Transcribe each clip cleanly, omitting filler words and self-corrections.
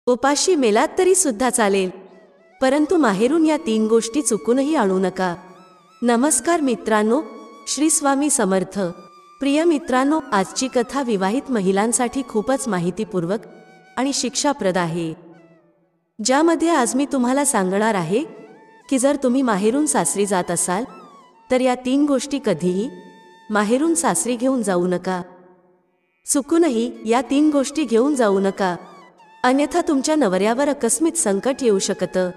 उपाशी मेलात तरी सुद्धा चालेल, परंतु माहेरून या 3 गोष्टी चुकूनही आणू नका. नमस्कार मित्रांनो, श्री स्वामी समर्थ. प्रिय मित्रांनो, आजची कथा विवाहित महिलांसाठी खूपच माहितीपूर्वक आणि शिक्षाप्रद आहे, ज्यामध्ये आज मी तुम्हाला सांगणार आहे की जर तुम्ही माहेरून सासरी जात असाल तर या 3 गोष्टी कधीही माहेरून सासरी घेऊन जाऊ नका. चुकूनही या 3 गोष्टी घेऊन जाऊ नका, अन्यथा तुमच्या नवऱ्यावर आकस्मिक संकट येऊ शकतं.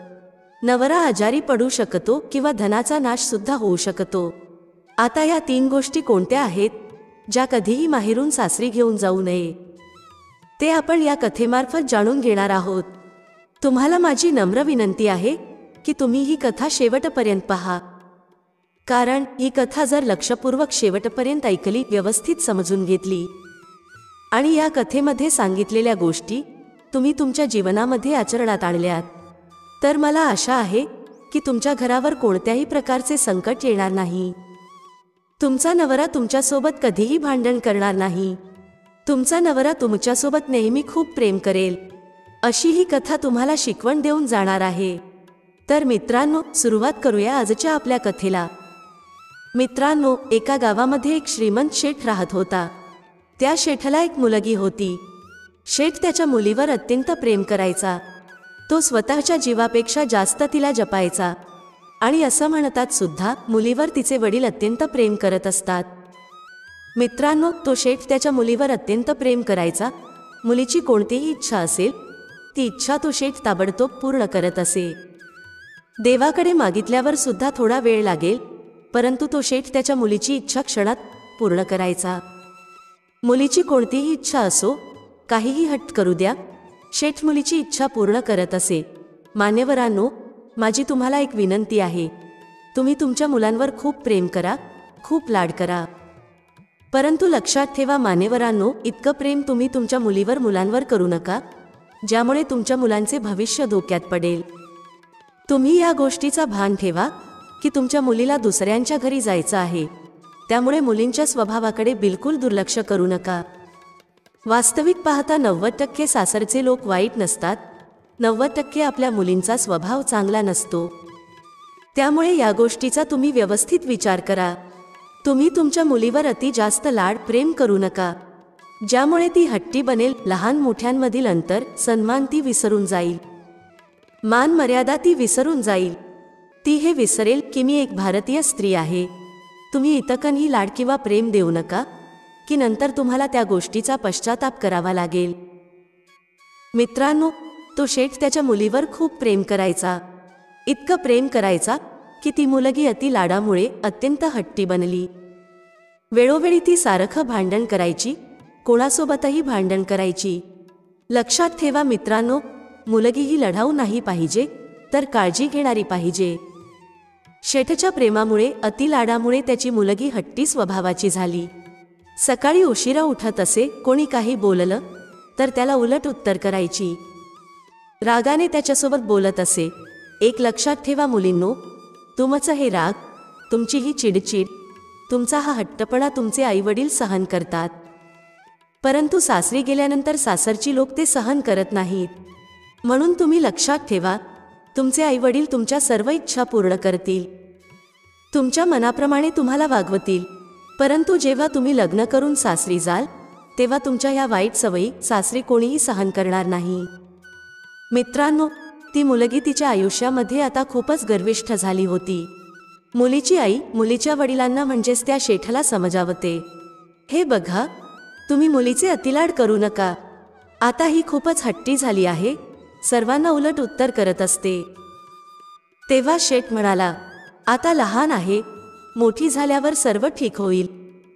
नवरा आजारी पडू शकतो किंवा धनाचा नाश सुद्धा होऊ शकतो. आता या 3 गोष्टी कोणत्या आहेत ज्या कधीही माहेरून सासरी घेऊन जाऊ नये, ते आपण या कथेमार्फत जाणून घेणार आहोत. तुम्हाला माझी नम्र विनंती आहे की तुम्ही ही कथा शेवटपर्यंत पहा, कारण ही कथा जर लक्षपूर्वक शेवटपर्यंत ऐकली, व्यवस्थित समजून घेतली आणि या कथेमध्ये सांगितलेल्या गोष्टी तुम्ही तुमच्या जीवनामध्ये आचरणात आणल्यात, तर मला आशा आहे की तुमच्या घरावर कोणत्याही प्रकारचे संकट येणार नाही. तुमचा नवरा तुमच्यासोबत कधीही भांडण करणार नाही. तुमचा नवरा तुमच्यासोबत नेहमी खूप प्रेम करेल, अशी ही कथा तुम्हाला शिकवण देऊन जाणार आहे. तर मित्रांनो, सुरुवात करूया आजच्या आपल्या कथेला. मित्रांनो, एका गावामध्ये एक श्रीमंत शेठ राहत होता. त्या शेठाला एक मुलगी होती. शेठ त्याच्या मुलीवर अत्यंत प्रेम करायचा. तो स्वतःच्या जीवापेक्षा जास्त तिला जपायचा आणि असं म्हणतात सुद्धा, मुलीवर तिचे वडील अत्यंत प्रेम करत असतात. मित्रांनो, तो शेठ त्याच्या मुलीवर अत्यंत प्रेम करायचा. मुलीची कोणतीही इच्छा असेल, ती इच्छा तो शेठ ताबडतोब पूर्ण करत असे. देवाकडे मागितल्यावर सुद्धा थोडा वेळ लागेल, परंतु तो शेठ त्याच्या मुलीची इच्छा क्षणात पूर्ण करायचा. मुलीची कोणतीही इच्छा असो, काहीही हट्ट करू द्या, शेठ मुलीची इच्छा पूर्ण करत असे. मान्यवरांनो, माझी तुम्हाला एक विनंती आहे, तुम्ही तुमच्या मुलांवर खूप प्रेम करा, खूप लाड करा, परंतु लक्षात ठेवा मान्यवरांनो, इतकं प्रेम तुम्ही तुमच्या मुलीवर मुलांवर करू नका ज्यामुळे तुमच्या मुलांचे भविष्य धोक्यात पडेल. तुम्ही या गोष्टीचा भान ठेवा की तुमच्या मुलीला दुसऱ्यांच्या घरी जायचं आहे, त्यामुळे मुलींच्या स्वभावाकडे बिलकुल दुर्लक्ष करू नका. वास्तविक पाहता 90% सासरचे लोक वाईट नसतात, 90% आपल्या मुलींचा स्वभाव चांगला नसतो. त्यामुळे या गोष्टीचा तुम्ही व्यवस्थित विचार करा. तुम्ही तुमच्या मुलीवर अति जास्त लाड प्रेम करू नका, ज्यामुळे ती हट्टी बनेल. लहान मोठ्यांमधील अंतर, सन्मान ती विसरून जाईल, मान मर्यादा ती विसरून जाईल. ती हे विसरेल की मी एक भारतीय स्त्री आहे. तुम्ही इतकंही लाड किंवा प्रेम देऊ नका की नंतर तुम्हाला त्या गोष्टीचा पश्चाताप करावा लागेल. मित्रांनो, तो शेठ त्याच्या मुलीवर खूप प्रेम करायचा. इतकं प्रेम करायचा की ती मुलगी अति लाडामुळे अत्यंत हट्टी बनली. वेळोवेळी ती सारखं भांडण करायची, कोणासोबतही भांडण करायची. लक्षात ठेवा मित्रांनो, मुलगी ही लढाऊ नाही पाहिजे, तर काळजी घेणारी पाहिजे. शेठच्या प्रेमामुळे, अति लाडामुळे त्याची मुलगी हट्टी स्वभावाची झाली. सकाळी उशिरा उठत असे, कोणी काही बोललं तर त्याला उलट उत्तर करायची. रागाने त्याच्यासोबत बोलत असे. एक लक्षात ठेवा मुलींनो, तुमचं हे राग, तुमची ही चिडचिड, तुमचा हा हट्टपणा तुमचे आईवडील सहन करतात, परंतु सासरी गेल्यानंतर सासरची लोक ते सहन करत नाहीत. म्हणून तुम्ही लक्षात ठेवा, तुमचे आईवडील तुमच्या सर्व इच्छा पूर्ण करतील, तुमच्या मनाप्रमाणे तुम्हाला वागवतील, परंतु जेव्हा तुम्ही लग्न करून सासरी जाल तेव्हा तुमच्या ह्या वाईट सवयी सासरी कोणीही सहन करणार नाही. मित्रांनो, ती मुलगी तिच्या आयुष्यामध्ये आता खूपच गर्विष्ठ झाली होती. मुलीची आई मुलीच्या वडिलांना म्हणजेच त्या शेठाला समजावते, हे बघा, तुम्ही मुलीचे अतिलाड करू नका, आता ही खूपच हट्टी झाली आहे, सर्वांना उलट उत्तर करत असते. तेव्हा शेठ म्हणाला, आता लहान आहे, मोठी झाल्यावर सर्व ठीक होईल.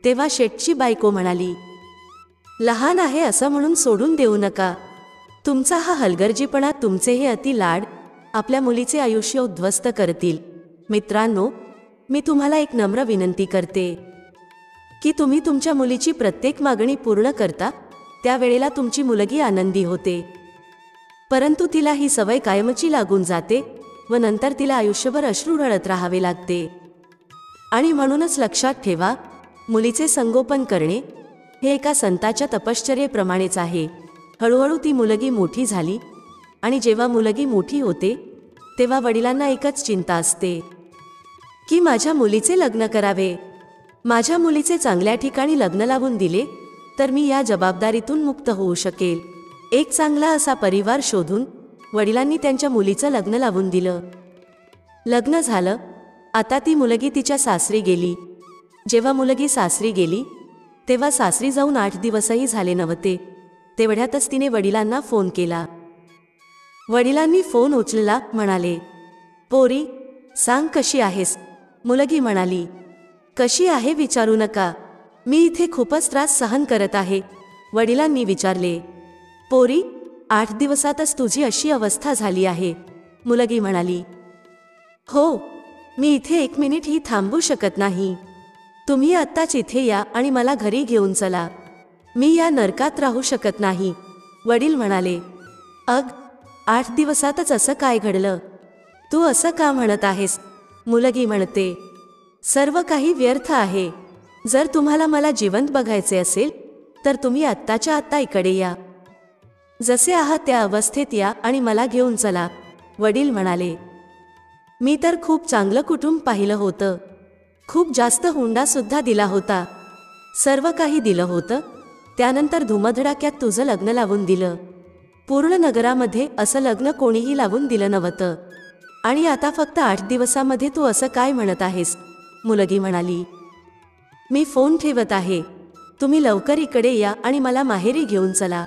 तेव्हा शेठची बायको म्हणाली, लहान आहे असं म्हणून सोडून देऊ नका. तुमचा हा हलगर्जीपणा, तुमचे हे अति लाड आपल्या मुलीचे आयुष्य उद्ध्वस्त करतील. मित्रांनो, मी तुम्हाला एक नम्र विनंती करते की तुम्ही तुमच्या मुलीची प्रत्येक मागणी पूर्ण करता, त्यावेळेला तुमची मुलगी आनंदी होते, परंतु तिला ही सवय कायमची लागून जाते व नंतर तिला आयुष्यभर अश्रू रडत राहावे लागते. आणि म्हणूनच लक्षात ठेवा, मुलीचे संगोपन करणे हे एका संताच्या तपश्चर्येप्रमाणेच आहे. हळूहळू ती मुलगी मोठी झाली आणि जेव्हा मुलगी मोठी होते तेव्हा वडिलांना एकच चिंता असते की माझ्या मुलीचे लग्न करावे. माझ्या मुलीचे चांगल्या ठिकाणी लग्न लावून दिले तर मी या जबाबदारीतून मुक्त होऊ शकेल. एक चांगला असा परिवार शोधून वडिलांनी त्यांच्या मुलीचं लग्न लावून दिलं. लग्न झालं. आता ती मुलगी तिच्या सासरी गेली. जेव्हा मुलगी सासरी गेली तेव्हा सासरी जाऊन 8 दिवसही झाले नव्हते. तेवढ्यातच तिने वडिलांना फोन केला. वडिलांनी फोन उचलला. म्हणाले, पोरी सांग कशी आहेस. मुलगी म्हणाली, कशी आहे विचारू नका, मी इथे खूपच त्रास सहन करत आहे. वडिलांनी विचारले, पोरी 8 दिवसातच तुझी अशी अवस्था झाली आहे. मुलगी म्हणाली, हो, मी इथे 1 मिनिटही थांबू शकत नाही. तुम्ही आत्ताच इथे या आणि मला घरी घेऊन चला. मी या नरकात राहू शकत नाही. वडील म्हणाले, 8 दिवसातच असं काय घडलं? तू असं का म्हणत आहेस? मुलगी म्हणते, सर्व काही व्यर्थ आहे. जर तुम्हाला मला जिवंत बघायचे असेल तर तुम्ही आत्ताच्या आत्ता इकडे या. जसे आहात त्या अवस्थेत या आणि मला घेऊन चला. वडील म्हणाले, मी तर खूप चांगलं कुटुंब पाहिलं होतं. खूप जास्त हुंडा सुद्धा दिला होता. सर्व काही दिलं होतं. त्यानंतर धुमधडाक्यात तुझं लग्न लावून दिलं. पूर्ण नगरामध्ये असं लग्न कोणीही लावून दिलं नव्हतं. आणि आता फक्त 8 दिवसामध्ये तू असं काय म्हणत आहेस? मुलगी म्हणाली, मी फोन ठेवत आहे. तुम्ही लवकर इकडे या आणि मला माहेरी घेऊन चला.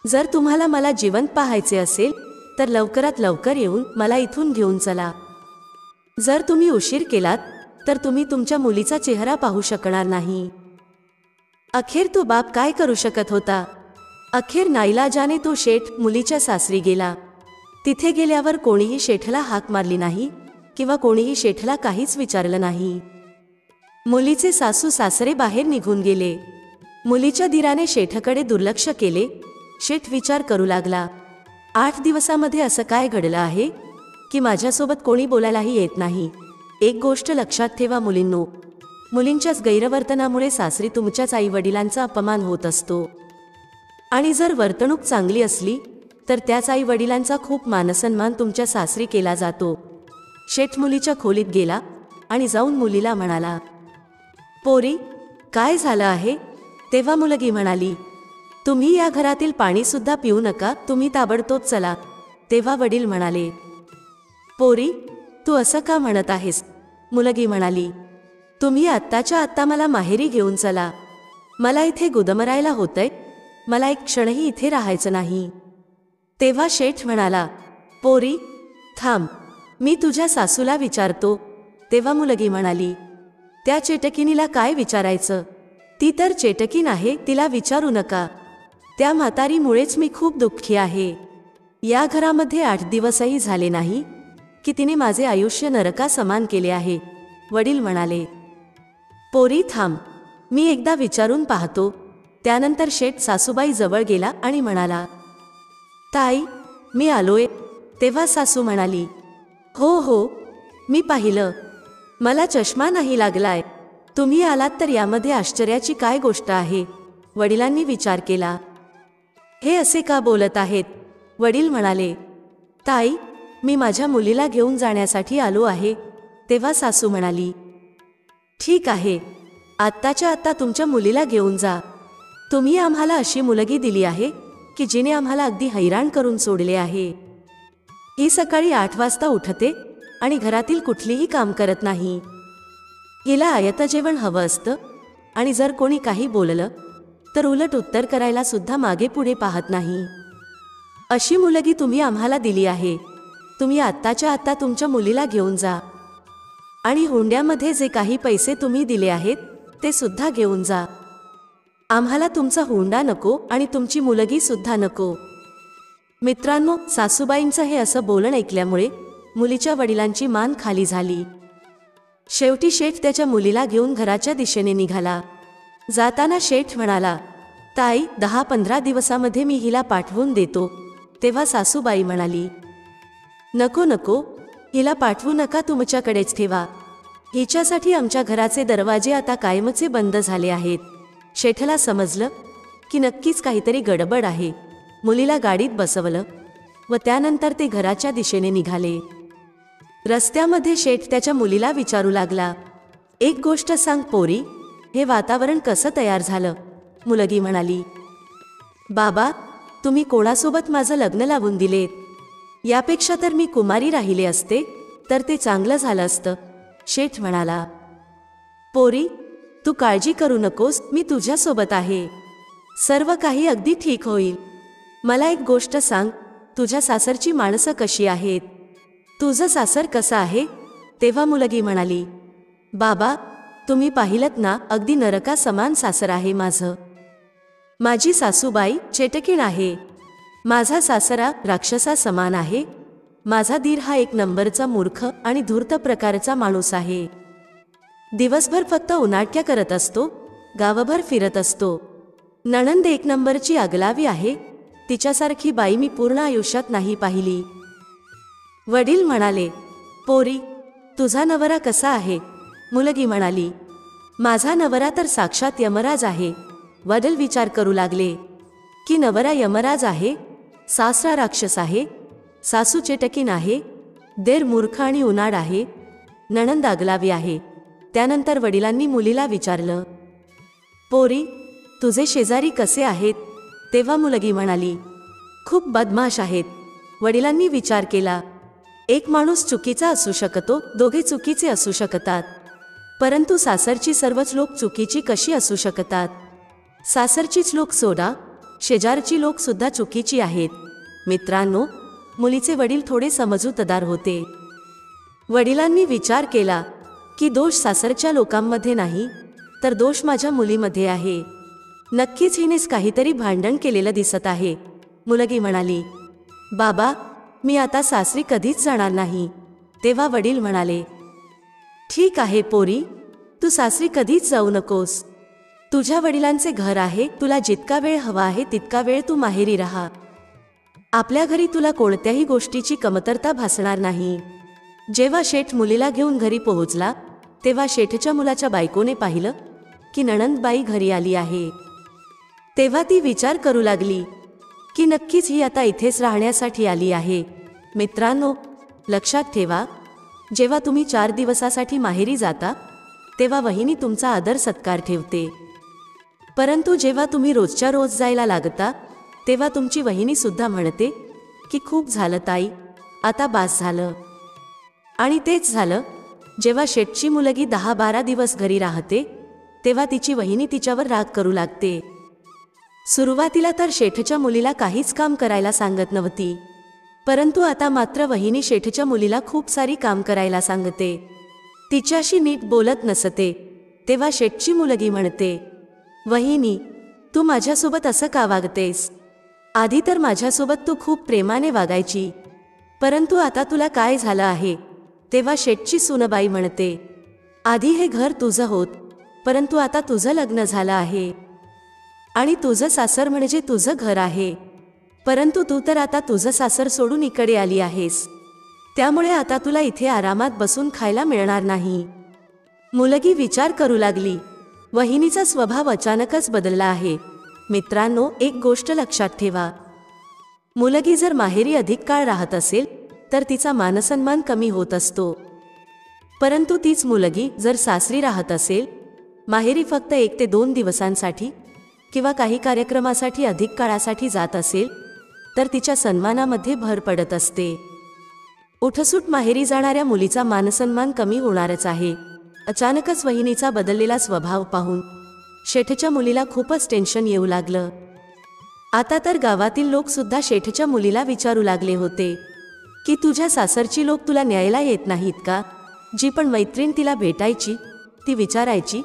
जर तुम्हाला मला जिवंत पाहायचे असेल तर लवकरात लवकर येऊन मला इथून घेऊन चला. जर तुम्ही उशीर केलात तर तुम्ही तुमच्या मुलीचा चेहरा पाहू शकणार नाही. अखेर तो बाप काय करू शकत होता? अखेर नाईलाजाने तो शेठ मुलीच्या सासरी गेला. तिथे गेल्यावर कोणीही शेठला हाक मारली नाही किंवा कोणीही शेठला काहीच विचारलं नाही. मुलीचे सासू सासरे बाहेर निघून गेले. मुलीच्या दिराने शेठकडे दुर्लक्ष केले. शेठ विचार करू लागला, 8 दिवसामध्ये असं काय घडलं आहे की माझ्यासोबत कोणी बोलायलाही येत नाही. एक गोष्ट लक्षात ठेवा मुलींनो, मुलींच्याच गैरवर्तनामुळे सासरी तुमच्याच आई वडिलांचा अपमान होत असतो. आणि जर वर्तणूक चांगली असली तर त्याच आई वडिलांचा खूप मानसन्मान तुमच्या सासरी केला जातो. शेठ मुलीच्या खोलीत गेला आणि जाऊन मुलीला म्हणाला, पोरी काय झालं आहे? तेव्हा मुलगी म्हणाली, तुम्ही या घरातील पाणी सुद्धा पिऊ नका, तुम्ही ताबडतोब चला. तेव्हा वडील म्हणाले, पोरी तू असं का म्हणत आहेस? मुलगी म्हणाली, तुम्ही आत्ताच्या आत्ता मला माहेरी घेऊन चला. मला इथे गुदमरायला होतंय. मला एक क्षणही इथे राहायचं नाही. तेव्हा शेठ म्हणाला, पोरी थांब, मी तुझ्या सासूला विचारतो. तेव्हा मुलगी म्हणाली, त्या चेटकीनीला काय विचारायचं? ती तर चेटकीन आहे, तिला विचारू नका. त्या म्हातारीमुळेच मी खूप दुःखी आहे. या घरामध्ये 8 दिवसही झाले नाही की तिने माझे आयुष्य नरका समान केले आहे. वडील म्हणाले, पोरी थांब, मी एकदा विचारून पाहतो. त्यानंतर शेठ सासूबाई जवळ गेला आणि म्हणाला, ताई मी आलोय. तेव्हा सासू म्हणाली, हो हो मी पाहिलं, मला चष्मा नाही लागलाय. तुम्ही आलात तर यामध्ये आश्चर्याची काय गोष्ट आहे? वडिलांनी विचार केला. हे असे का बोलत आहेत? वडील म्हणाले, ताई मी माझ्या मुलीला घेऊन जाण्यासाठी आलो आहे. तेव्हा सासू म्हणाली, ठीक आहे, आत्ताच्या आत्ता तुमच्या मुलीला घेऊन जा. तुम्ही आम्हाला अशी मुलगी दिली आहे की जिने आम्हाला अगदी हैराण करून सोडले आहे. ही सकाळी 8 वाजता उठते आणि घरातील कुठलीही काम करत नाही. हिला आयतं जेवण हवं असतं आणि जर कोणी काही बोललं तर उलट उत्तर करायला सुद्धा मागे पुढे पाहत नाही. अशी मुलगी तुम्ही आम्हाला दिली आहे. तुम्ही आत्ताच्या आत्ता तुमच्या मुलीला घेऊन जा आणि हुंड्यामध्ये जे काही पैसे तुम्ही दिले आहेत ते सुद्धा घेऊन जा. आम्हाला तुमचा हुंडा नको आणि तुमची मुलगी सुद्धा नको. मित्रांनो, सासूबाईंचं हे असं बोलणं ऐकल्यामुळे मुलीच्या वडिलांची मान खाली झाली. शेवटी शेठ त्याच्या मुलीला घेऊन घराच्या दिशेने निघाला. जाताना शेठ म्हणाला, ताई 10-15 दिवसामध्ये मी हिला पाठवून देतो. तेव्हा सासूबाई म्हणाली, नको नको, हिला पाठवू नका, तुमच्याकडेच ठेवा. हिच्यासाठी आमच्या घराचे दरवाजे आता कायमचे बंद झाले आहेत. शेठला समजलं की नक्कीच काहीतरी गडबड आहे. मुलीला गाडीत बसवलं व त्यानंतर ते घराच्या दिशेने निघाले. रस्त्यामध्ये शेठ त्याच्या मुलीला विचारू लागला, एक गोष्ट सांग पोरी, हे वातावरण कसं तयार झालं? मुलगी म्हणाली, बाबा, तुम्ही कोणासोबत माझं लग्न लावून दिलेत? यापेक्षा तर मी कुमारी राहिले असते तर ते चांगलं झालं असतं. शेठ म्हणाला, पोरी, तू काळजी करू नकोस, मी तुझ्यासोबत आहे. सर्व काही अगदी ठीक होईल. मला एक गोष्ट सांग, तुझ्या सासरची माणसं कशी आहेत? तुझं सासर कसं आहे? तेव्हा मुलगी म्हणाली, बाबा, तुम्ही पाहिलत ना, अगदी नरका समान सासर आहे माझं. माझी सासूबाई चेटकीण आहे. माझा सासरा राक्षसा समान आहे. माझा दीर हा एक नंबरचा मूर्ख आणि धूर्त प्रकारचा माणूस आहे. दिवसभर फक्त उनाटक्या करत असतो, गावभर फिरत असतो. नणंद एक नंबरची अगलावी आहे. तिच्यासारखी बाई मी पूर्ण आयुष्यात नाही पाहिली. वडील म्हणाले, पोरी, तुझा नवरा कसा आहे? मुलगी म्हणाली, माझा नवरा तर साक्षात यमराज आहे. वडील विचार करू लागले की नवरा यमराज आहे, सासरा राक्षस आहे, सासू चेटकीण आहे, देर मूर्ख आणि उनाड आहे, नणंद अगलावी आहे. त्यानंतर वडिलांनी मुलीला विचारलं, पोरी, तुझे शेजारी कसे आहेत? तेव्हा मुलगी म्हणाली, खूप बदमाश आहेत. वडिलांनी विचार केला, एक माणूस चुकीचा असू शकतो, दोघे चुकीचे असू शकतात, परंतु सासरची सर्वच लोक चुकीची कशी असू शकतात? सासरचीच लोक सोडा, शेजारची लोक सुद्धा चुकीची आहेत. मित्रांनो, मुलीचे वडील थोडे समजूतदार होते. वडिलांनी विचार केला की दोष सासरच्या लोकांमध्ये नाही, तर दोष माझ्या मुलीमध्ये आहे. नक्कीच हिनेच काहीतरी भांडण केलेलं दिसत आहे. मुलगी म्हणाली, बाबा, मी आता सासरी कधीच जाणार नाही. तेव्हा वडील म्हणाले, ठीक आहे पोरी, तू सासरी कधीच जाऊ नकोस. तुझ्या वडिलांचे घर आहे, तुला जितका वेळ हवा आहे तितका वेळ तू माहेरी राहा. आपल्या घरी तुला कोणत्याही गोष्टीची कमतरता भासणार नाही. जेव्हा शेठ मुलीला घेऊन घरी पोहोचला, तेव्हा शेठच्या मुलाच्या बायकोने पाहिलं की नणंदबाई घरी आली आहे. तेव्हा ती विचार करू लागली की नक्कीच ही आता इथेच राहण्यासाठी आली आहे. मित्रांनो, लक्षात ठेवा, जेव्हा तुम्ही 4 दिवसासाठी माहेरी जाता तेव्हा वहिनी तुमचा आदर सत्कार ठेवते, परंतु जेव्हा तुम्ही रोजच्या रोज जायला लागता तेव्हा तुमची वहिनी सुद्धा म्हणते की खूप झालं ताई, आता बास झालं. आणि तेच झालं. जेव्हा शेठची मुलगी 10-12 दिवस घरी राहते तेव्हा तिची वहिनी तिच्यावर राग करू लागते. सुरुवातीला तर शेठच्या मुलीला काहीच काम करायला सांगत नव्हती, परंतु आता मात्र वहिनी शेठच्या मुलीला खूप सारी काम करायला सांगते. तिच्याशी नीट बोलत नसते. तेव्हा शेठची मुलगी म्हणते, वहिनी, तू माझ्यासोबत असं का वागतेस? आधी तर माझ्यासोबत तू खूप प्रेमाने वागायची, परंतु आता तुला काय झालं आहे? तेव्हा शेठची सुनबाई म्हणते, आधी हे घर तुझं होत, परंतु आता तुझं लग्न झालं आहे आणि तुझं सासर म्हणजे तुझं घर आहे, परंतु तू तर आता तुझं सासर सोडून इकडे आली आहेस, त्यामुळे आता तुला इथे आरामात बसून खायला मिळणार नाही. मुलगी विचार करू लागली. वहिनीचा स्वभाव अचानकच बदलला आहे. मित्रांनो, एक गोष्ट लक्षात ठेवा, मुलगी जर माहेरी अधिक काळ राहत असेल तर तिचा मानसन्मान कमी होत असतो, परंतु तीच मुलगी जर सासरी राहत असेल, माहेरी फक्त 1 ते 2 दिवसांसाठी किंवा काही कार्यक्रमासाठी अधिक काळासाठी जात असेल तर तिच्या सन्मानामध्ये भर पडत असते. उठसूट माहेरी जाणाऱ्या मुलीचा मानसन्मान कमी होणारच आहे. अचानकच वहिनीचा बदललेला स्वभाव पाहून शेठच्या मुलीला खूपच टेन्शन येऊ लागलं. आता तर गावातील लोक सुद्धा शेठच्या मुलीला विचारू लागले होते की तुझ्या सासरची लोक तुला न्यायला येत नाहीत का? जी पण मैत्रीण तिला भेटायची ती विचारायची,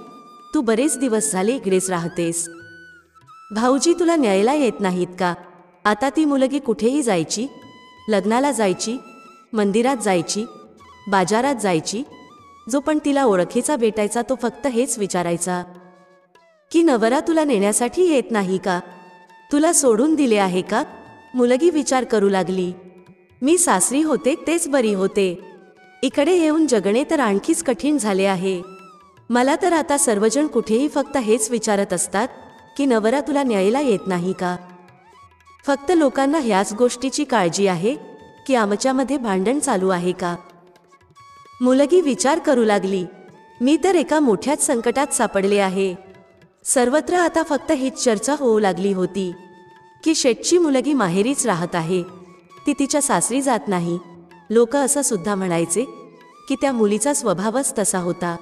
तू बरेच दिवस झाले इकडेच राहतेस, भाऊजी तुला न्यायला येत नाहीत का? आता ती मुलगी कुठेही जायची, लग्नाला जायची, मंदिरात जायची, बाजारात जायची, जो पण तिला ओळखीचा भेटायचा तो फक्त हेच विचारायचा की नवरा तुला नेण्यासाठी येत नाही का? तुला सोडून दिले आहे का? मुलगी विचार करू लागली, मी सासरी होते तेच बरी होते, इकडे येऊन जगणे तर आणखीच कठीण झाले आहे. मला तर आता सर्वजण कुठेही फक्त हेच विचारत असतात की नवरा तुला न्यायला येत नाही का? फक्त लोकांना ह्याच गोष्टीची काळजी आहे की आमच्यामध्ये भांडण चालू आहे का? मुलगी विचार करू लागली, मी तर एका मोठ्याच संकटात सापडले आहे. सर्वत्र आता फक्त हीच चर्चा होऊ लागली होती की शेठची मुलगी माहेरीच राहत आहे, ती तिच्या सासरी जात नाही. लोक असं सुद्धा म्हणायचे की त्या मुलीचा स्वभावच तसा होता.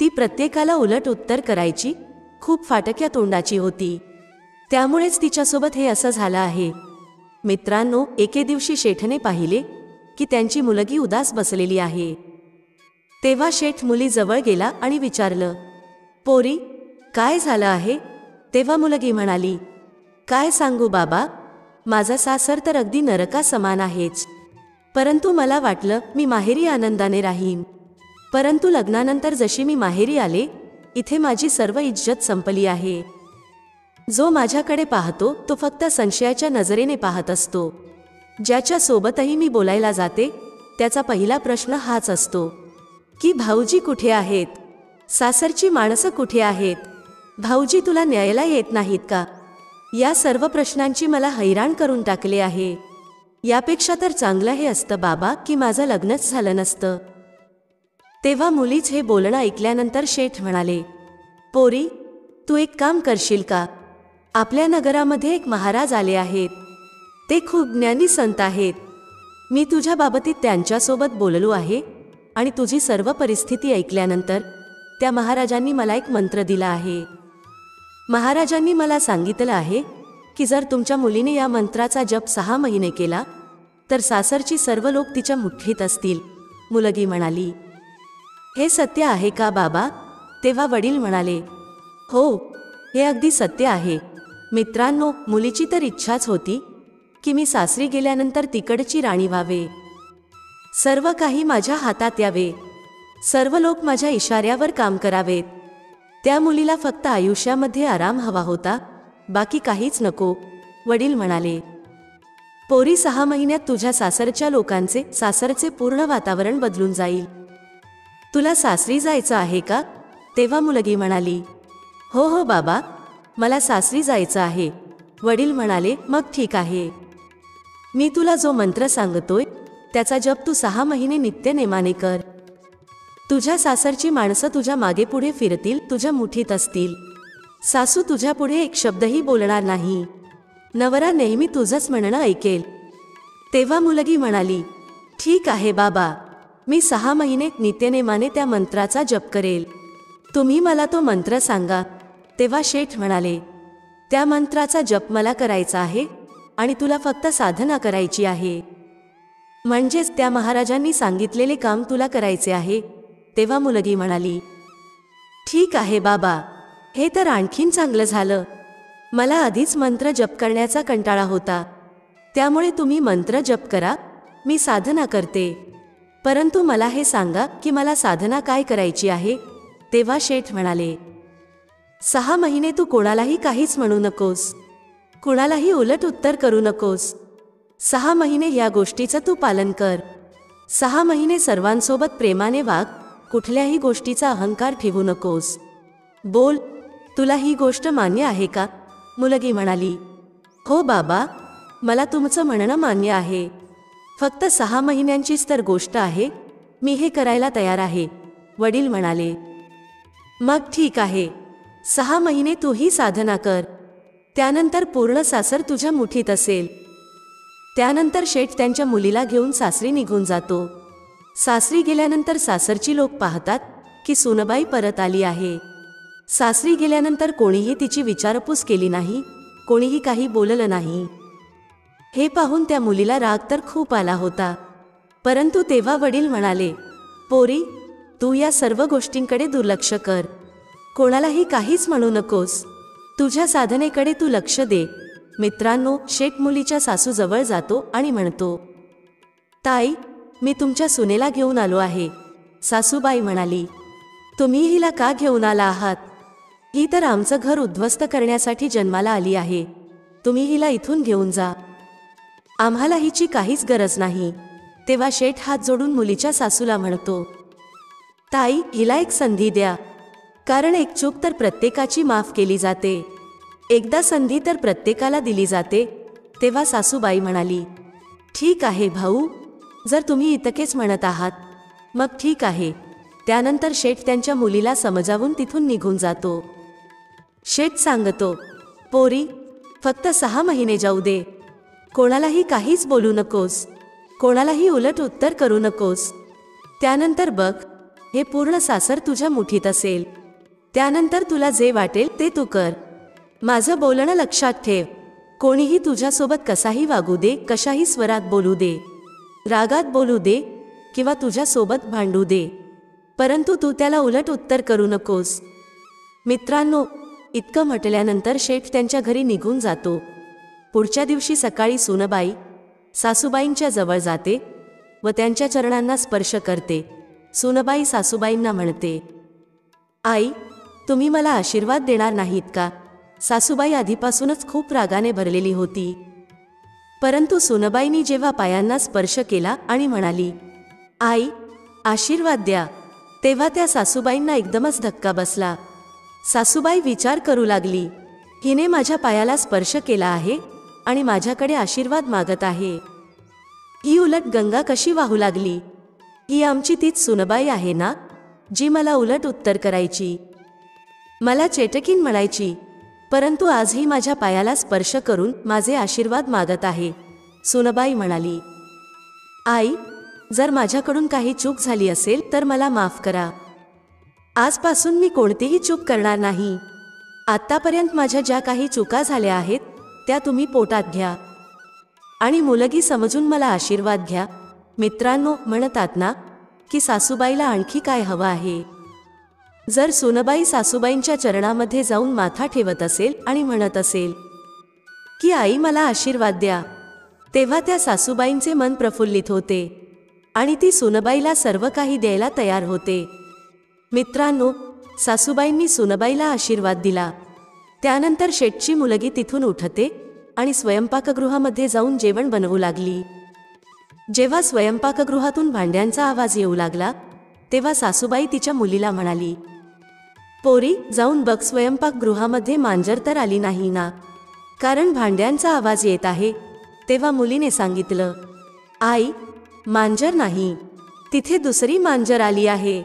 ती प्रत्येकाला उलट उत्तर करायची, खूप फाटक्या तोंडाची होती. त्यामुळेच तिच्यासोबत हे असं झालं आहे. मित्रांनो, एके दिवशी शेठने पाहिले की त्यांची मुलगी उदास बसलेली आहे. तेव्हा शेठ मुलीजवळ गेला आणि विचारलं, पोरी, काय झालं आहे? तेव्हा मुलगी म्हणाली, काय सांगू बाबा, माझा सासर तर अगदी नरका समान आहेच. परंतु मला वाटलं मी माहेरी आनंदाने राहीन. परंतु लग्नानंतर जशी मी माहेरी आले, इथे माझी सर्व इज्जत संपली आहे. जो माझ्याकडे पाहतो तो फक्त संशयाच्या नजरेने पाहत असतो. ज्याच्या सोबतही मी बोलायला जाते त्याचा पहिला प्रश्न हाच असतो की भाऊजी कुठे आहेत? सासरची माणसं कुठे आहेत? भाऊजी तुला न्यायला येत नाहीत का? या सर्व प्रश्नांची मला हैराण करून टाकले आहे. यापेक्षा तर चांगलं हे असतं बाबा की माझं लग्नच झालं नसतं. तेव्हा मुलीच हे बोलणं ऐकल्यानंतर शेठ म्हणाले, पोरी, तू एक काम करशील का? आपल्या नगरामध्ये एक महाराज आले आहेत. ते खूप ज्ञानी संत आहेत. मी तुझ्या बाबतीत त्यांच्यासोबत बोललो आहे आणि तुझी सर्व परिस्थिती ऐकल्यानंतर त्या महाराजांनी मला एक मंत्र दिला आहे. महाराजांनी मला सांगितलं आहे की जर तुमच्या मुलीने या मंत्राचा जप 6 महिने केला तर सासरची सर्व लोक तिच्या मुठीत असतील. मुलगी म्हणाली, हे सत्य आहे का बाबा? तेव्हा वडील म्हणाले, हो, हे अगदी सत्य आहे. मित्रांनो, मुलीची तर इच्छाच होती की मी सासरी गेल्यानंतर तिकडची राणी व्हावे. सर्व काही माझ्या हातात यावे. सर्व लोक माझ्या इशाऱ्यावर काम करावेत. त्या मुलीला फक्त आयुष्यामध्ये आराम हवा होता, बाकी काहीच नको. वडील म्हणाले, पोरी, 6 महिन्यात तुझ्या सासरच्या लोकांचे, सासरचे पूर्ण वातावरण बदलून जाईल. तुला सासरी जायचं आहे का? तेव्हा मुलगी म्हणाली, हो हो बाबा, मला सासरी जायचं आहे. वडील म्हणाले, मग ठीक आहे. मी तुला जो मंत्र सांगतोय त्याचा जप तू 6 महिने नित्यनेमाने कर. तुझ्या सासरची माणसं तुझ्या मागे पुढे फिरतील, तुझ्या मुठीत असतील. सासू तुझ्या पुढे एक शब्दही बोलणार नाही. नवरा नेहमी तुझंच म्हणणं ऐकेल. तेव्हा मुलगी म्हणाली, ठीक आहे बाबा, मी 6 महिने नित्यनेमाने त्या मंत्राचा जप करेल. तुम्ही मला तो मंत्र सांगा. तेव्हा शेठ म्हणाले, त्या मंत्राचा जप मला करायचा आहे आणि तुला फक्त साधना करायची आहे. म्हणजेच त्या महाराजांनी सांगितलेले काम तुला करायचे आहे. तेव्हा मुलगी म्हणाली, ठीक आहे बाबा, हे तर आणखीन चांगलं झालं. मला आधीच मंत्र जप करण्याचा कंटाळा होता. त्यामुळे तुम्ही मंत्र जप करा, मी साधना करते. परंतु मला हे सांगा की मला साधना काय करायची आहे? तेव्हा शेठ म्हणाले, 6 महिने तू कोणालाही काहीच म्हणू नकोस. कुणालाही उलट उत्तर करू नकोस. 6 महिने या गोष्टीचं तू पालन कर. 6 महिने सर्वांसोबत प्रेमाने वाग. कुठल्याही गोष्टीचा अहंकार ठेवू नकोस. बोल, तुला ही गोष्ट मान्य आहे का? मुलगी म्हणाली, हो बाबा, मला तुमचं म्हणणं मान्य आहे. फक्त 6 महिन्यांचीच तर गोष्ट आहे. मी हे करायला तयार आहे. वडील म्हणाले, मग ठीक आहे. 6 महिने तूही साधना कर. त्यानंतर पूर्ण सासर तुझ्या मुठीत असेल. त्यानंतर शेठ त्यांच्या मुलीला घेऊन सासरी निघून जातो. सासरी गेल्यानंतर सासरची लोक पाहतात की सुनबाई परत आली आहे. सासरी गेल्यानंतर कोणीही तिची विचारपूस केली नाही, कोणीही काही बोललं नाही. हे पाहून त्या मुलीला राग तर खूप आला होता. परंतु तेव्हा वडील म्हणाले, पोरी, तू या सर्व गोष्टींकडे दुर्लक्ष कर. कोणालाही काहीच म्हणू नकोस. तुझ्या साधनेकडे तू लक्ष दे. मित्रांनो, शेठ मुलीच्या सासूजवळ जातो आणि म्हणतो, ताई, मी तुमच्या सुनेला घेऊन आलो आहे. सासूबाई म्हणाली, तुम्ही हिला का घेऊन आला आहात? ही तर आमचं घर उद्ध्वस्त करण्यासाठी जन्माला आली आहे. तुम्ही हिला इथून घेऊन जा. आम्हाला हिची काहीच गरज नाही. तेव्हा शेठ हात जोडून मुलीच्या सासूला म्हणतो, ताई, हिला एक संधी द्या. कारण एक चूक तर प्रत्येकाची माफ केली जाते. एकदा संधी तर प्रत्येकाला दिली जाते. तेव्हा सासूबाई म्हणाली, ठीक आहे भाऊ, जर तुम्ही इतकेच म्हणत आहात मग ठीक आहे. त्यानंतर शेठ त्यांच्या मुलीला समजावून तिथून निघून जातो. शेठ सांगतो, पोरी, फक्त 6 महिने जाऊ दे. कोणालाही काहीच बोलू नकोस, कोणालाही उलट उत्तर करू नकोस. त्यानंतर बघ, हे पूर्ण सासर तुझ्या मुठीत असेल. त्यानंतर तुला जे वाटेल ते तू कर. माझं बोलणं लक्षात ठेव. कोणीही तुझ्यासोबत कसाही वागू दे, कशाही स्वरात बोलू दे, रागात बोलू दे किंवा तुझ्यासोबत भांडू दे, परंतु तू त्याला उलट उत्तर करू नकोस. मित्रांनो, इतकं म्हटल्यानंतर शेठ त्यांच्या घरी निघून जातो. पुढच्या दिवशी सकाळी सुनबाई सासूबाईंच्या जवळ जाते व त्यांच्या चरणांना स्पर्श करते. सुनबाई सासूबाईंना म्हणते, आई, तुम्ही मला आशीर्वाद देणार नाहीत का? सासूबाई आधीपासूनच खूप रागाने भरलेली होती. परंतु सुनबाईंनी जेव्हा पायांना स्पर्श केला आणि म्हणाली, आई, आशीर्वाद द्या, तेव्हा त्या सासूबाईंना एकदमच धक्का बसला. सासूबाई विचार करू लागली, हिने माझ्या पायाला स्पर्श केला आहे आणि माझ्याकडे आशीर्वाद मागत आहे. ही उलट गंगा कशी वाहू लागली? ही आमची तीच सुनबाई आहे ना, जी मला उलट उत्तर करायची, मला चेटकीन म्हणायची, परंतु आजही माझ्या पायाला स्पर्श करून माझे आशीर्वाद मागत आहे. सुनबाई म्हणाली, आई, जर माझ्याकडून काही चूक झाली असेल तर मला माफ करा. आजपासून मी कोणतीही चूक करणार नाही. आत्तापर्यंत माझ्या ज्या काही चुका झाल्या आहेत त्या तुम्ही पोटात घ्या आणि मुलगी समजून मला आशीर्वाद घ्या. मित्रांनो, म्हणतात ना की सासूबाईला आणखी काय हवं आहे. जर सुनबाई सासूबाईंच्या चरणामध्ये जाऊन माथा ठेवत असेल आणि म्हणत असेल की आई मला आशीर्वाद द्या, तेव्हा त्या सासूबाईंचे मन प्रफुल्लित होते आणि ती सुनबाईला सर्व काही द्यायला तयार होते. मित्रांनो, सासूबाईंनी सुनबाईला आशीर्वाद दिला. त्यानंतर शेठची मुलगी तिथून उठते आणि स्वयंपाकगृहामध्ये जाऊन जेवण बनवू लागली. जेव्हा स्वयंपाकगृहातून भांड्यांचा आवाज येऊ लागला तेव्हा सासूबाई तिच्या मुलीला म्हणाली, पोरी, जाऊन बघ स्वयंपाकगृहामध्ये मांजर तर आली नाही ना, कारण भांड्यांचा आवाज येत आहे. तेव्हा मुलीने सांगितलं, आई, मांजर नाही, तिथे दुसरी मांजर आली आहे,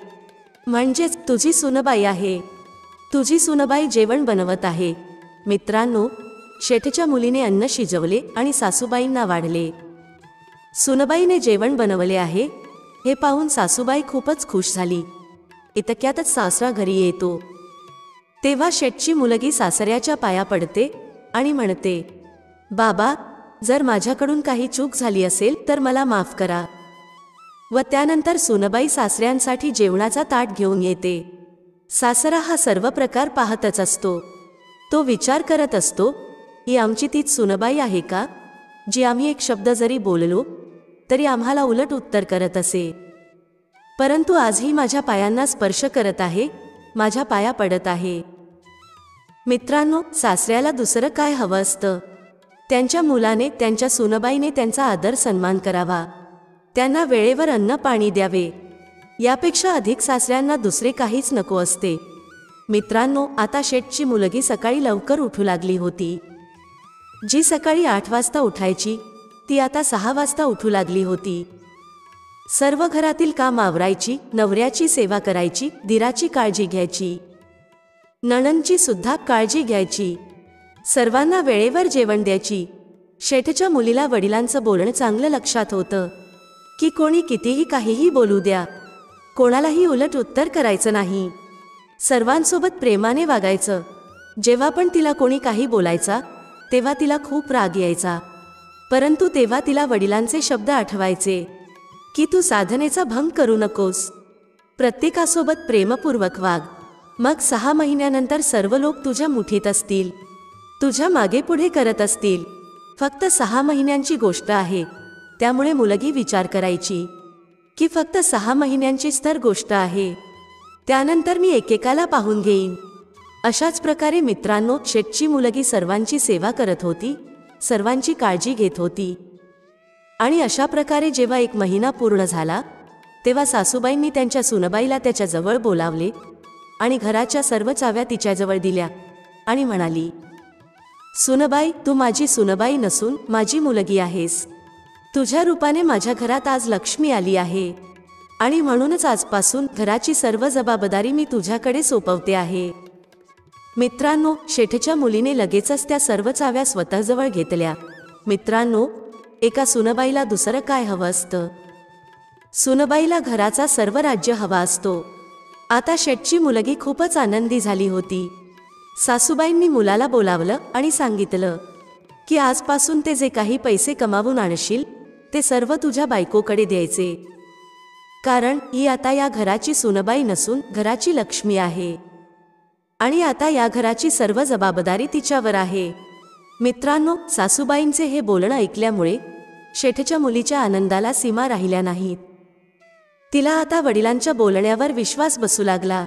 म्हणजेच तुझी सुनबाई आहे. तुझी सुनबाई जेवण बनवत आहे. मित्रांनो, शेठच्या मुलीने अन्न शिजवले आणि सासूबाईंना वाढले. सुनबाईने जेवण बनवले आहे हे पाहून सासूबाई खूपच खुश झाली. इतक्यातच सासरा घरी येतो. तेव्हा शेठची मुलगी सासऱ्याच्या पाया पडते आणि म्हणते, बाबा, जर माझ्याकडून काही चूक झाली असेल तर मला माफ करा. व त्यानंतर सुनबाई सासऱ्यांसाठी जेवणाचा ताट घेऊन येते. सासरा हा सर्व प्रकार पाहतच असतो. तो विचार करत असतो, ही आमची तीच सुनबाई आहे का, जी आम्ही एक शब्द जरी बोललो तरी आम्हाला उलट उत्तर करत असे, परंतु आजही माझ्या पायांना स्पर्श करत आहे, माझ्या पाया पडत आहे. मित्रांनो, सासऱ्याला दुसरं काय हवं असतं? त्यांच्या मुलाने, त्यांच्या सुनबाईने त्यांचा आदर सन्मान करावा, त्यांना वेळेवर अन्न पाणी द्यावे. यापेक्षा अधिक सासऱ्यांना दुसरे काहीच नको असते. मित्रांनो, आता शेठची मुलगी सकाळी लवकर उठू लागली होती. जी सकाळी 8 वाजता उठायची ती आता 6 वाजता उठू लागली होती. सर्व घरातील काम आवरायची, नवऱ्याची सेवा करायची, दिराची काळजी घ्यायची, नणंदची सुद्धा काळजी घ्यायची, सर्वांना वेळेवर जेवण द्यायची. शेठच्या मुलीला वडिलांचं बोलणं चांगलं लक्षात होतं की कोणी कितीही काहीही बोलू द्या, कोणालाही उलट उत्तर करायचं नाही, सर्वांसोबत प्रेमाने वागायचं. जेव्हा पण तिला कोणी काही बोलायचा तेव्हा तिला खूप राग यायचा, परंतु तेव्हा तिला वडिलांचे शब्द आठवायचे की तू साधनेचा भंग करू नकोस, प्रत्येकासोबत प्रेमपूर्वक वाग. मग 6 महिन्यानंतर सर्व लोक तुझ्या मुठीत असतील, तुझ्या मागे पुढे करत असतील. फक्त 6 महिन्यांची गोष्ट आहे, त्यामुळे मुलगी विचार करायची की फक्त 6 महिन्यांचीच तर गोष्ट आहे, त्यानंतर मी एकेकाला पाहून घेईन. अशाच प्रकारे मित्रांनो, शेठची मुलगी सर्वांची सेवा करत होती, सर्वांची काळजी घेत होती. आणि अशा प्रकारे जेव्हा 1 महिना पूर्ण झाला तेव्हा सासूबाईंनी त्यांच्या सुनबाईला त्याच्याजवळ बोलावले आणि घराच्या सर्व चाव्या तिच्याजवळ दिल्या आणि म्हणाली, सुनबाई, तू माझी सुनबाई नसून माझी मुलगी आहेस. तुझ्या रूपाने माझ्या घरात आज लक्ष्मी आली आहे आणि म्हणूनच आजपासून घराची सर्व जबाबदारी मी तुझ्याकडे सोपवते आहे. मित्रांनो, शेठच्या मुलीने लगेचच त्या सर्व चाव्या स्वतःजवळ घेतल्या. मित्रांनो, एका सुनबाईला दुसरं काय हवं असतं? सुनबाईला घराचा सर्व राज्य हवा असतो. आता शेठची मुलगी खूपच आनंदी झाली होती. सासूबाईंनी मुलाला बोलावलं आणि सांगितलं की आजपासून ते जे काही पैसे कमावून आणशील ते सर्व तुझ्या बायकोकडे द्यायचे, कारण ही आता या घराची सुनबाई नसून घराची लक्ष्मी आहे आणि आता या घराची सर्व जबाबदारी तिच्यावर आहे. मित्रांनो, सासूबाईंचे हे बोलणं ऐकल्यामुळे शेठच्या मुलीच्या आनंदाला सीमा राहिल्या नाहीत. तिला आता वडिलांच्या बोलण्यावर विश्वास बसू लागला.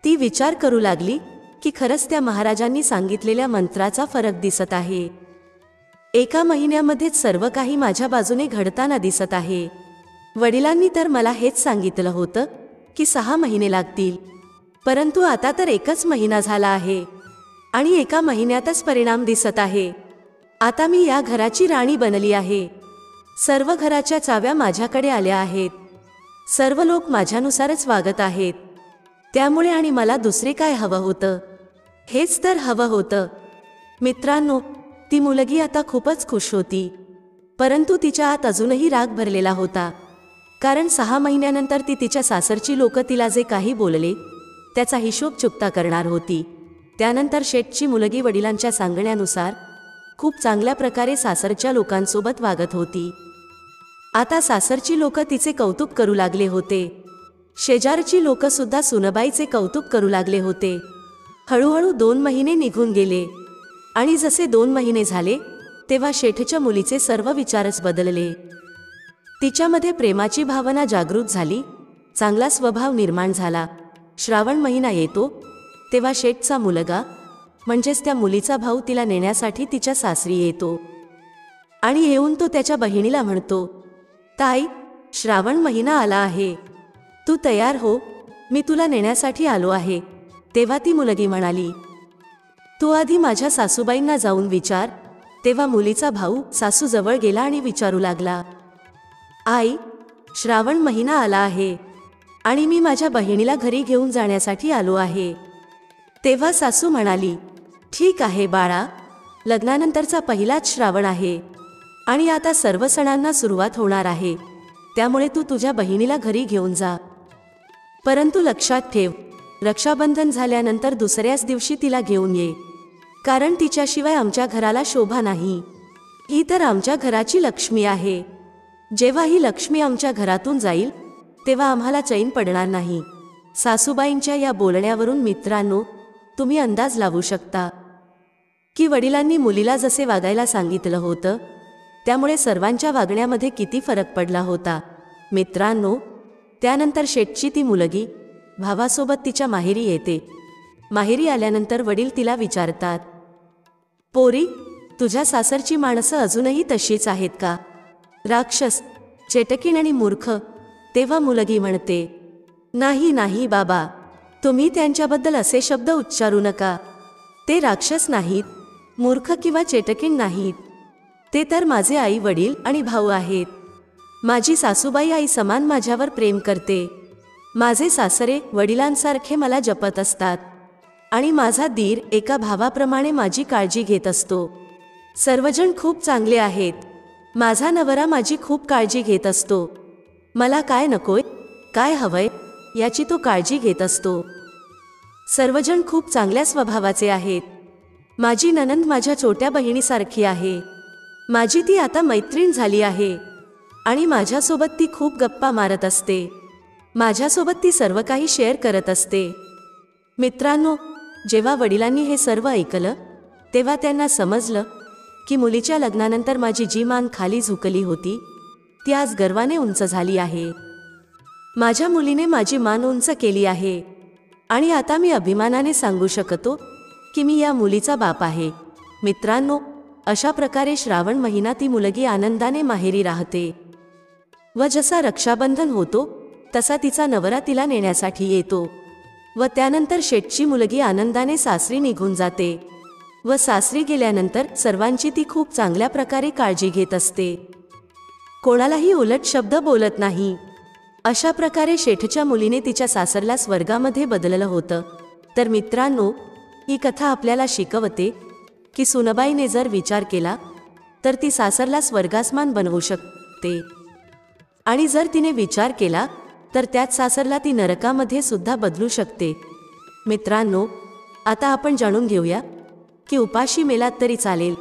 ती विचार करू लागली की खरंच त्या महाराजांनी सांगितलेल्या मंत्राचा फरक दिसत आहे. एका महिन्यामध्येच सर्व काही माझ्या बाजूने घडताना दिसत आहे. वडिलांनी तर मला हेच सांगितलं होतं की 6 महिने लागतील, परंतु आता तर 1च महिना झाला आहे आणि 1 महिन्यातच परिणाम दिसत आहे. आता मी या घराची राणी बनली आहे. सर्व घराच्या चाव्या माझ्याकडे आल्या आहेत. सर्व लोक माझ्यानुसारच वागत आहेत. त्यामुळे आणि मला दुसरे काय हवं होतं? हेच तर हवं होतं. मित्रांनो, ती मुलगी आता खूपच खुश होती, परंतु तिच्या आत अजूनही राग भरलेला होता. कारण 6 महिन्यानंतर ती तिच्या सासरची लोक तिला जे काही बोलले त्याचा हिशोब चुकता करणार होती. त्यानंतर शेठची मुलगी वडिलांच्या सांगण्यानुसार खूप चांगल्या प्रकारे सासरच्या लोकांसोबत वागत होती. आता सासरची लोक तिचे कौतुक करू लागले होते. शेजारची लोक सुद्धा सुनबाईचे कौतुक करू लागले होते. हळूहळू 2 महिने निघून गेले आणि जसे 2 महिने झाले तेव्हा शेठच्या मुलीचे सर्व विचारच बदलले. तिच्यामध्ये प्रेमाची भावना जागृत झाली. चांगला स्वभाव निर्माण झाला. श्रावण महिना येतो तेव्हा शेठचा मुलगा म्हणजेच त्या मुलीचा भाऊ तिला नेण्यासाठी तिच्या सासरी येतो आणि येऊन तो त्याच्या बहिणीला म्हणतो, ताई, श्रावण महिना आला आहे, तू तयार हो, मी तुला नेण्यासाठी आलो आहे. तेव्हा ती मुलगी म्हणाली, तू आधी माझ्या सासूबाईंना जाऊन विचार. तेव्हा मुलीचा भाऊ सासूजवळ गेला आणि विचारू लागला, आई, श्रावण महिना आला आहे आणि मी माझ्या बहिणीला घरी घेऊन जाण्यासाठी आलो आहे. तेव्हा सासू म्हणाली, ठीक आहे बाळा, लग्नानंतरचा पहिलाच श्रावण आहे आणि आता सर्व सणांना सुरुवात होणार आहे, त्यामुळे तू तुझ्या बहिणीला घरी घेऊन जा. परंतु लक्षात ठेव, रक्षाबंधन झाल्यानंतर दुसऱ्याच दिवशी तिला घेऊन ये, कारण तिच्याशिवाय आमच्या घराला शोभा नाही. ही तर आमच्या घराची लक्ष्मी आहे. जेव्हा ही लक्ष्मी आमच्या घरातून जाईल तेव्हा आम्हाला चैन पडणार नाही. सासूबाईंच्या या बोलण्यावरून मित्रांनो, तुम्ही अंदाज लावू शकता की वडिलांनी मुलीला जसे वागायला सांगितलं होतं त्यामुळे सर्वांच्या वागण्यामध्ये किती फरक पडला होता. मित्रांनो, त्यानंतर शेठची ती मुलगी भावासोबत तिच्या माहेरी येते. माहेरी आल्यानंतर वडील तिला विचारतात, पोरी, तुझ्या सासरची माणसं अजूनही तशीच आहेत का? राक्षस, चेटकीण आणि मूर्ख. तेव्हा मुलगी म्हणते, नाही नाही बाबा, तुम्ही त्यांच्याबद्दल असे शब्द उच्चारू नका. ते राक्षस नाहीत, मूर्ख किंवा चेटकीण नाहीत. ते तर माझे आई वडील आणि भाऊ आहेत. माझी सासूबाई आई समान माझ्यावर प्रेम करते. माझे सासरे वडिलांसारखे मला जपत असतात आणि माझा दीर एका भावाप्रमाणे माझी काळजी घेत असतो. सर्वजण खूप चांगले आहेत. माझा नवरा माझी खूप काळजी घेत असतो. मला काय नकोय, काय हवंय याची तो काळजी घेत असतो. सर्वजण खूप चांगल्या स्वभावाचे आहेत. माझी नणंद माझ्या छोट्या बहिणीसारखी आहे. माझी ती आता मैत्रीण झाली आहे आणि माझ्यासोबत ती खूप गप्पा मारत असते. माझ्यासोबत ती सर्व काही शेअर करत असते. मित्रांनो, जेव्हा वडिलांनी हे सर्व ऐकलं तेव्हा त्यांना समजलं की मुलीच्या लग्नानंतर माझी जी मान खाली झुकली होती ती आज गर्वाने उंच झाली आहे. माझ्या मुलीने माझी मान उंच केली आहे आणि आता मी अभिमानाने सांगू शकतो की मी या मुलीचा बाप आहे. मित्रांनो, अशा प्रकारे श्रावण महिना ती मुलगी आनंदाने माहेरी राहते व जसा रक्षाबंधन होतो तसा तिचा नवरा तिला नेण्यासाठी येतो व त्यानंतर शेठची मुलगी आनंदाने सासरी निघून जाते. व सासरी गेल्यानंतर सर्वांची ती खूप चांगल्या प्रकारे काळजी घेत असते, कोणालाही उलट शब्द बोलत नाही. अशा प्रकारे शेठच्या मुलीने तिच्या सासरला स्वर्गामध्ये बदललं होतं. तर मित्रांनो, ही कथा आपल्याला शिकवते की सुनबाईने जर विचार केला तर ती सासरला स्वर्गासमान बनवू शकते, आणि जर तिने विचार केला तर त्याच सासरला ती नरकामध्ये सुद्धा बदलू शकते. मित्रांनो, आता आपण जाणून घेऊया की उपाशी मेलात तरी चालेल,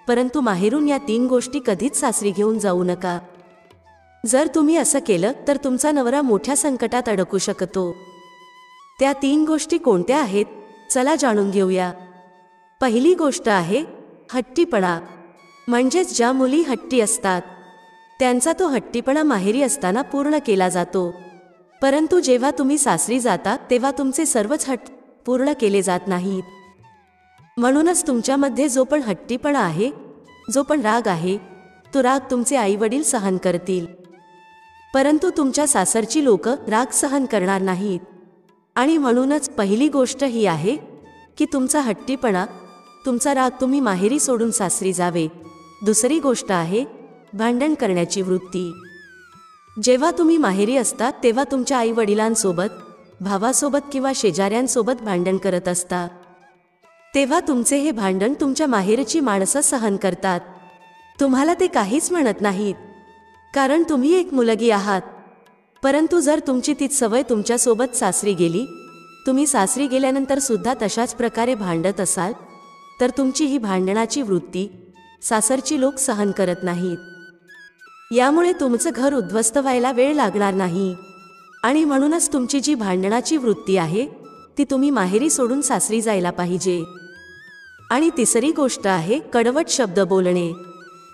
परंतु माहेरून या 3 गोष्टी कधीच सासरी घेऊन जाऊ नका. जर तुम्ही असं केलं तर तुमचा नवरा मोठ्या संकटात अडकू शकतो. त्या 3 गोष्टी कोणत्या आहेत, चला जाणून घेऊया. पहिली गोष्ट आहे हट्टीपणा. म्हणजेच ज्या मुली हट्टी असतात त्यांचा तो हट्टीपणा माहेरी असताना पूर्ण केला जातो, परंतु जेव्हा तुम्ही सासरी जाता तेव्हा तुमचे सर्वच हट्ट पूर्ण केले जात नाहीत. म्हणूनच तुमच्यामध्ये जो पण हट्टीपणा आहे, जो पण राग आहे, तो राग तुमचे आईवडील सहन करतील, परंतु तुमच्या सासरची लोक राग सहन करणार नाहीत. आणि म्हणूनच पहिली गोष्ट ही आहे की तुमचा हट्टीपणा, तुमचा राग तुम्ही माहेरी सोडून सासरी जावे. दुसरी गोष्ट आहे भांडण करण्याची वृत्ती. जेव्हा तुम्ही माहेरी असता तेव्हा तुमच्या आईवडिलांसोबत, भावासोबत किंवा शेजाऱ्यांसोबत भांडण करत असता, तेव्हा तुमचे हे भांडण तुमच्या माहेरची माणसं सहन करतात. तुम्हाला ते काहीच म्हणत नाहीत, कारण तुम्ही एक मुलगी आहात. परंतु जर तुमची तीच सवय तुमच्यासोबत सासरी गेली, तुम्ही सासरी गेल्यानंतर सुद्धा तशाच प्रकारे भांडत असाल, तर तुमची ही भांडणाची वृत्ती सासरची लोक सहन करत नाहीत. यामुळे तुमचं घर उद्ध्वस्त व्हायला वेळ लागणार नाही. आणि म्हणूनच तुमची जी भांडणाची वृत्ती आहे ती तुम्ही माहेरी सोडून सासरी जायला पाहिजे. आणि तिसरी गोष्ट आहे कडवट शब्द बोलणे.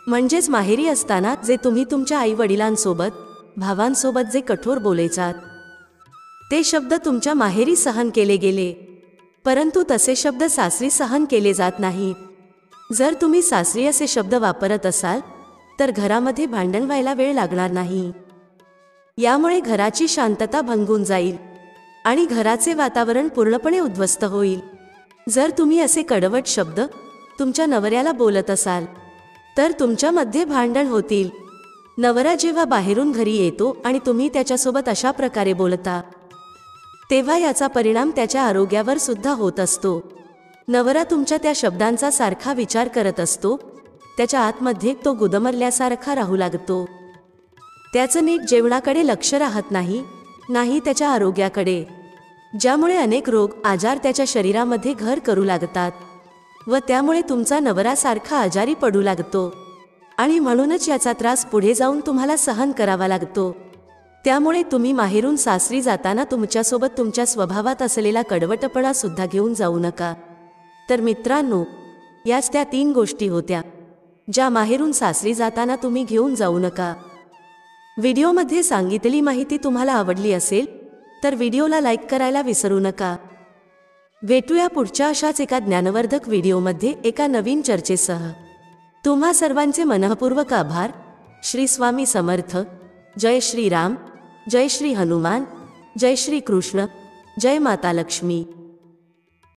म्हणजेच माहेरी असताना जे तुम्ही तुमच्या आईवडिलांसोबत, भावांसोबत जे कठोर बोलायचात, ते शब्द तुमच्या माहेरी सहन केले गेले, परंतु तसे शब्द सासरी सहन केले जात नाहीत. जर तुम्ही सासरी असे शब्द वापरत असाल तर घरामध्ये भांडण व्हायला वेळ लागणार नाही. यामुळे घराची शांतता भंगून जाईल आणि घराचे वातावरण पूर्णपणे उद्ध्वस्त होईल. जर तुम्ही असे कडवट शब्द तुमच्या नवऱ्याला बोलत असाल तर तुमच्यामध्ये भांडण होतील. नवरा जेव्हा बाहेरून घरी येतो आणि तुम्ही त्याच्यासोबत अशा प्रकारे बोलता, तेव्हा याचा परिणाम त्याच्या आरोग्यावर सुद्धा होत असतो. नवरा तुमच्या त्या शब्दांचा सारखा विचार करत असतो, त्याच्या आतमध्ये तो गुदमरल्यासारखा राहू लागतो. त्याचं नीट जेवणाकडे लक्ष राहत नाही त्याच्या आरोग्याकडे, ज्यामुळे अनेक रोग आजार त्याच्या शरीरामध्ये घर करू लागतात व त्यामुळे तुमचा नवरा सारखा आजारी पडू लागतो. आणि म्हणूनच याचा त्रास पुढे जाऊन तुम्हाला सहन करावा लागतो. त्यामुळे तुम्ही माहेरून सासरी जाताना तुमच्यासोबत तुमच्या स्वभावात असलेला कडवटपणा सुद्धा घेऊन जाऊ नका. तर मित्रांनो, याच त्या 3 गोष्टी होत्या ज्या माहेरून सासरी जाताना तुम्ही घेऊन जाऊ नका. व्हिडिओमध्ये सांगितलेली माहिती तुम्हाला आवडली असेल तर व्हिडिओला लाईक करायला विसरू नका. भेटूया पुढच्या अशाच एका ज्ञानवर्धक व्हिडिओमध्ये एका नवीन चर्चेसह. तुम्हा सर्वांचे मनःपूर्वक आभार. श्री स्वामी समर्थ. जय श्री राम, जय श्री हनुमान, जय श्री कृष्ण, जय माता लक्ष्मी.